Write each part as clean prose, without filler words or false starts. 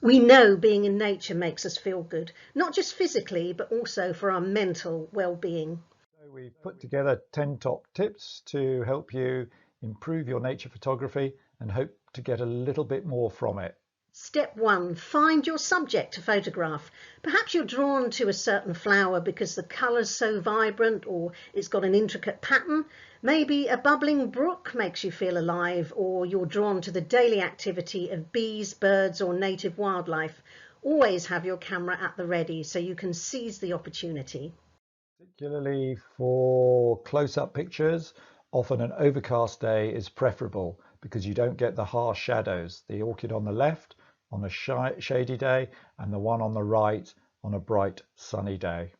We know being in nature makes us feel good, not just physically, but also for our mental well-being. So we've put together 10 top tips to help you improve your nature photography and hope to get a little bit more from it. Step 1, find your subject to photograph. Perhaps you're drawn to a certain flower because the colour's so vibrant or it's got an intricate pattern. Maybe a bubbling brook makes you feel alive, or you're drawn to the daily activity of bees, birds or native wildlife. Always have your camera at the ready so you can seize the opportunity. Particularly for close-up pictures, often an overcast day is preferable because you don't get the harsh shadows. The orchid on the left on a shady day and the one on the right on a bright sunny day.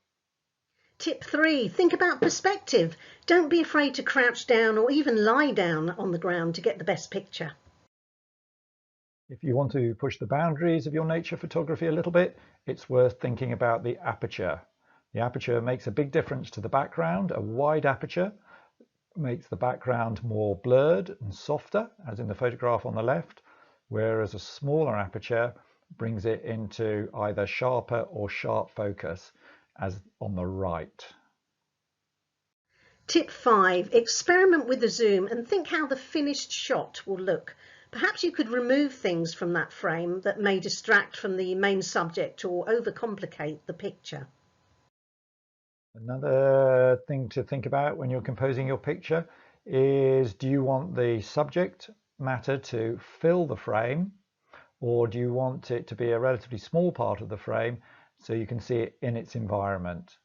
Tip 3, think about perspective. Don't be afraid to crouch down or even lie down on the ground to get the best picture. If you want to push the boundaries of your nature photography a little bit, it's worth thinking about the aperture. The aperture makes a big difference to the background. A wide aperture makes the background more blurred and softer, as in the photograph on the left, whereas a smaller aperture brings it into either sharper or sharp focus, as on the right. Tip 5, experiment with the zoom and think how the finished shot will look. Perhaps you could remove things from that frame that may distract from the main subject or overcomplicate the picture. Another thing to think about when you're composing your picture is, do you want the subject matter to fill the frame, or do you want it to be a relatively small part of the frame so you can see it in its environment?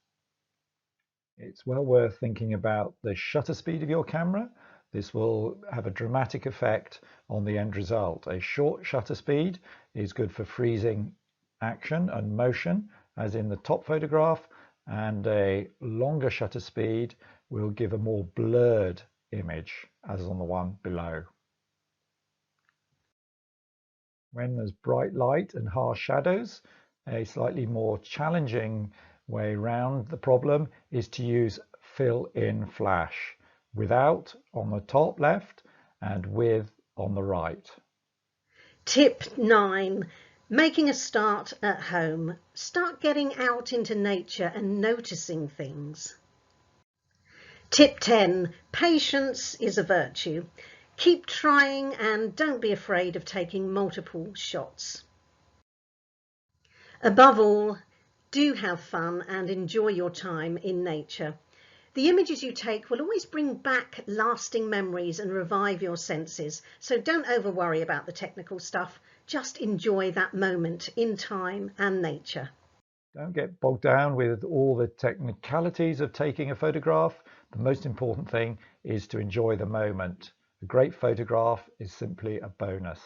It's well worth thinking about the shutter speed of your camera. This will have a dramatic effect on the end result. A short shutter speed is good for freezing action and motion, as in the top photograph, and a longer shutter speed will give a more blurred image, as on the one below. When there's bright light and harsh shadows, a slightly more challenging way round the problem is to use fill-in flash, without on the top left and with on the right. Tip 9, making a start at home. Start getting out into nature and noticing things. Tip 10, patience is a virtue. Keep trying and don't be afraid of taking multiple shots. Above all, do have fun and enjoy your time in nature. The images you take will always bring back lasting memories and revive your senses, so don't over worry about the technical stuff. Just enjoy that moment in time and nature. Don't get bogged down with all the technicalities of taking a photograph. The most important thing is to enjoy the moment. A great photograph is simply a bonus.